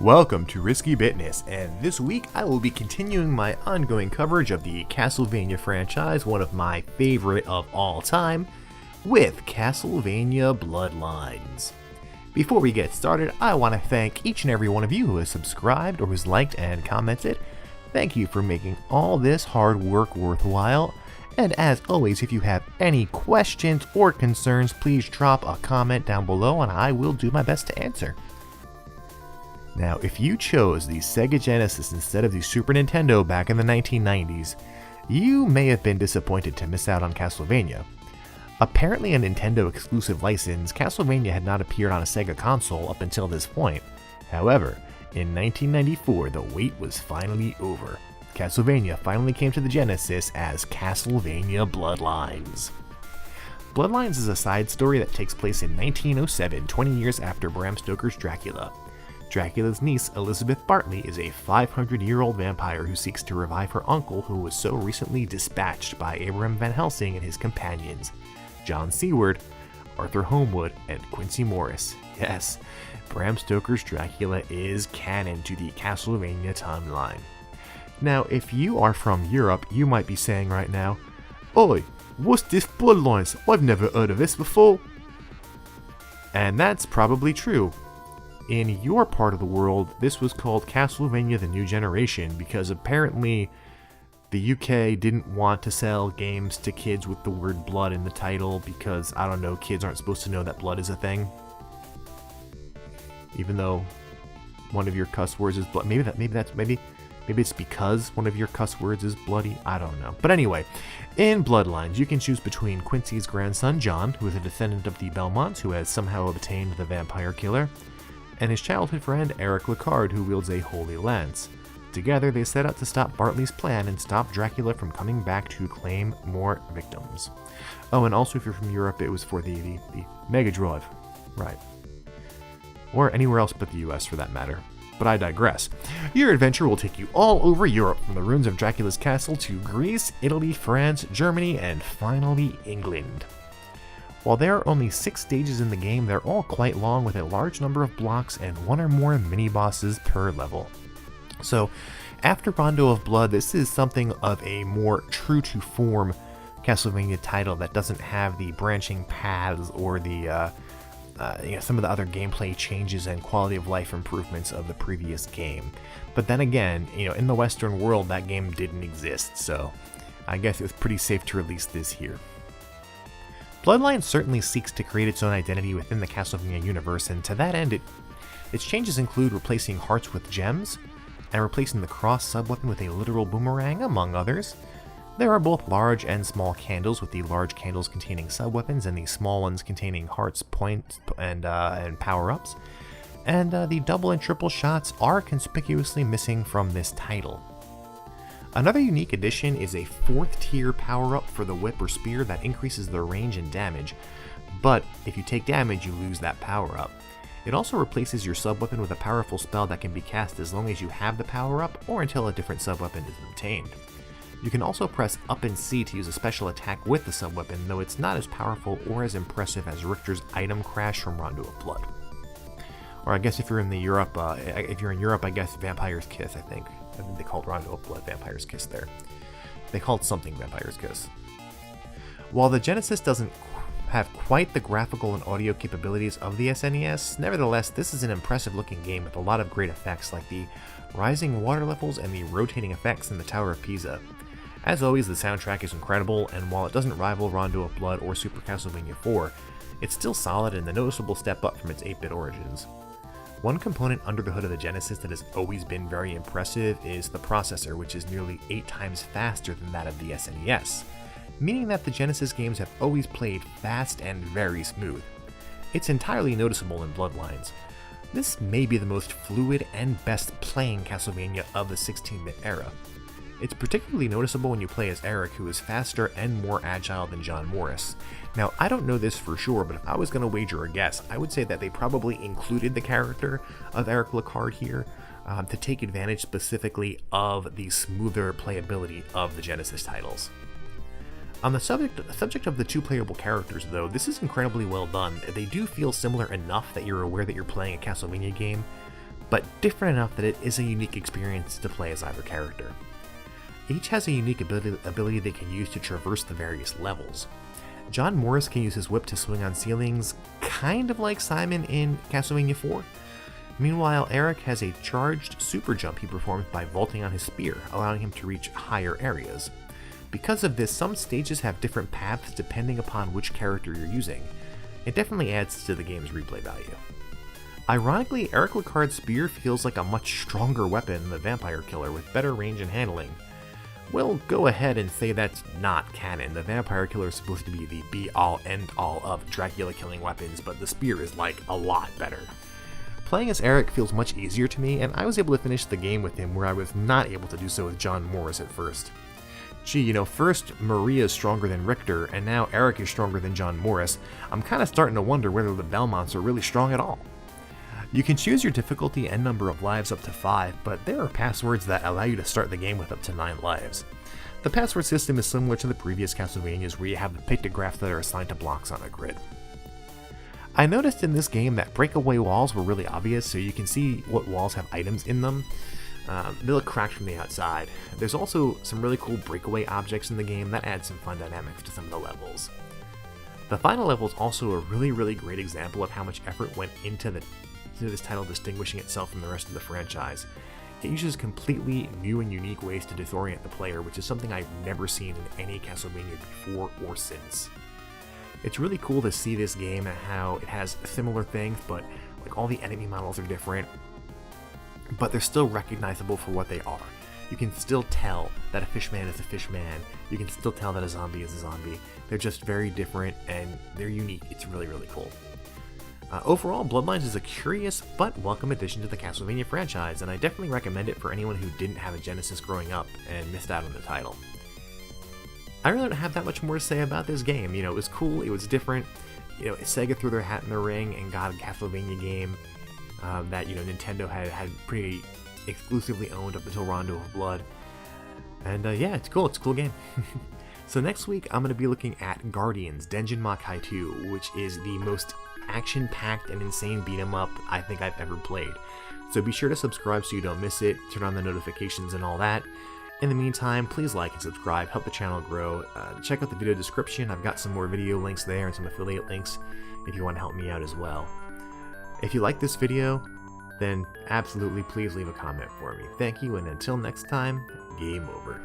Welcome to Risky Bitness, and this week I will be continuing my ongoing coverage of the Castlevania franchise, one of my favorite of all time, with Castlevania Bloodlines. Before we get started, I want to thank each and every one of you who has subscribed or who's liked and commented. Thank you for making all this hard work worthwhile. And as always, if you have any questions or concerns, please drop a comment down below and I will do my best to answer. Now, if you chose the Sega Genesis instead of the Super Nintendo back in the 1990s, you may have been disappointed to miss out on Castlevania. Apparently a Nintendo exclusive license, Castlevania had not appeared on a Sega console up until this point. However, in 1994, the wait was finally over. Castlevania finally came to the Genesis as Castlevania Bloodlines. Bloodlines is a side story that takes place in 1907, 20 years after Bram Stoker's Dracula. Dracula's niece, Elizabeth Bartley, is a 500-year-old vampire who seeks to revive her uncle who was so recently dispatched by Abraham Van Helsing and his companions, John Seward, Arthur Homewood, and Quincy Morris. Yes, Bram Stoker's Dracula is canon to the Castlevania timeline. Now, if you are from Europe, you might be saying right now, "Oi, what's this Bloodlines? I've never heard of this before." And that's probably true. In your part of the world, this was called Castlevania The New Generation because apparently the UK didn't want to sell games to kids with the word blood in the title because, I don't know, kids aren't supposed to know that blood is a thing. Even though one of your cuss words is blood. Maybe it's because one of your cuss words is bloody. I don't know. But anyway, in Bloodlines, you can choose between Quincy's grandson, John, who is a descendant of the Belmonts, who has somehow obtained the vampire killer, and his childhood friend, Eric Lecard, who wields a holy lance. Together, they set out to stop Bartley's plan and stop Dracula from coming back to claim more victims. Oh, and also if you're from Europe, it was for the Mega Drive. Right. Or anywhere else but the US for that matter. But I digress. Your adventure will take you all over Europe, from the ruins of Dracula's castle to Greece, Italy, France, Germany, and finally England. While there are only 6 stages in the game, they're all quite long with a large number of blocks and one or more mini-bosses per level. So, after Rondo of Blood, this is something of a more true-to-form Castlevania title that doesn't have the branching paths or the some of the other gameplay changes and quality of life improvements of the previous game. But then again, in the Western world, that game didn't exist, so I guess it was pretty safe to release this here. Bloodlines certainly seeks to create its own identity within the Castlevania universe, and to that end, its changes include replacing hearts with gems, and replacing the cross sub-weapon with a literal boomerang, among others. There are both large and small candles, with the large candles containing sub-weapons and the small ones containing hearts, points, and power-ups. And the double and triple shots are conspicuously missing from this title. Another unique addition is a 4th tier power-up for the whip or spear that increases the range and damage, but if you take damage, you lose that power-up. It also replaces your sub-weapon with a powerful spell that can be cast as long as you have the power-up or until a different sub-weapon is obtained. You can also press up and C to use a special attack with the sub-weapon, though it's not as powerful or as impressive as Richter's item crash from Rondo of Blood. Or I guess if you're in Europe, I guess Vampire's Kiss, I think they called Rondo of Blood Vampire's Kiss there. They called something Vampire's Kiss. While the Genesis doesn't have quite the graphical and audio capabilities of the SNES, nevertheless, this is an impressive looking game with a lot of great effects like the rising water levels and the rotating effects in the Tower of Pisa. As always, the soundtrack is incredible, and while it doesn't rival Rondo of Blood or Super Castlevania 4, it's still solid and a noticeable step up from its 8-bit origins. One component under the hood of the Genesis that has always been very impressive is the processor, which is nearly 8 times faster than that of the SNES, meaning that the Genesis games have always played fast and very smooth. It's entirely noticeable in Bloodlines. This may be the most fluid and best playing Castlevania of the 16-bit era. It's particularly noticeable when you play as Eric, who is faster and more agile than John Morris. Now, I don't know this for sure, but if I was going to wager a guess, I would say that they probably included the character of Eric Lecard here to take advantage specifically of the smoother playability of the Genesis titles. On the subject of the 2 playable characters, though, this is incredibly well done. They do feel similar enough that you're aware that you're playing a Castlevania game, but different enough that it is a unique experience to play as either character. Each has a unique ability they can use to traverse the various levels. John Morris can use his whip to swing on ceilings, kind of like Simon in Castlevania 4. Meanwhile, Eric has a charged super jump he performs by vaulting on his spear, allowing him to reach higher areas. Because of this, some stages have different paths depending upon which character you're using. It definitely adds to the game's replay value. Ironically, Eric Licard's spear feels like a much stronger weapon than the Vampire Killer with better range and handling. We'll go ahead and say that's not canon. The Vampire Killer is supposed to be the be-all, end-all of Dracula killing weapons, but the spear is like a lot better. Playing as Eric feels much easier to me, and I was able to finish the game with him where I was not able to do so with John Morris at first. Gee, first Maria is stronger than Richter, and now Eric is stronger than John Morris. I'm kinda starting to wonder whether the Belmonts are really strong at all. You can choose your difficulty and number of lives up to 5, but there are passwords that allow you to start the game with up to 9 lives. The password system is similar to the previous Castlevanias where you have the pictographs that are assigned to blocks on a grid. I noticed in this game that breakaway walls were really obvious, so you can see what walls have items in them. They look cracked from the outside. There's also some really cool breakaway objects in the game that add some fun dynamics to some of the levels. The final level is also a really great example of how much effort went into this title distinguishing itself from the rest of the franchise. It uses completely new and unique ways to disorient the player, which is something I've never seen in any Castlevania before or since. It's really cool to see this game and how it has similar things, but like all the enemy models are different, but they're still recognizable for what they are. You can still tell that a fishman is a fishman. You can still tell that a zombie is a zombie. They're just very different and they're unique. It's really cool. Overall, Bloodlines is a curious but welcome addition to the Castlevania franchise, and I definitely recommend it for anyone who didn't have a Genesis growing up and missed out on the title. I really don't have that much more to say about this game. It was cool, it was different. Sega threw their hat in the ring and got a Castlevania game that Nintendo had pretty exclusively owned up until Rondo of Blood. And yeah, it's cool. It's a cool game. So next week, I'm going to be looking at Guardians Denjin Makai 2, which is the most action-packed and insane beat-em-up I think I've ever played. So be sure to subscribe so you don't miss it, turn on the notifications and all that. In the meantime, please like and subscribe, help the channel grow. Check out the video description, I've got some more video links there and some affiliate links if you want to help me out as well. If you like this video, then absolutely please leave a comment for me. Thank you, and until next time, game over.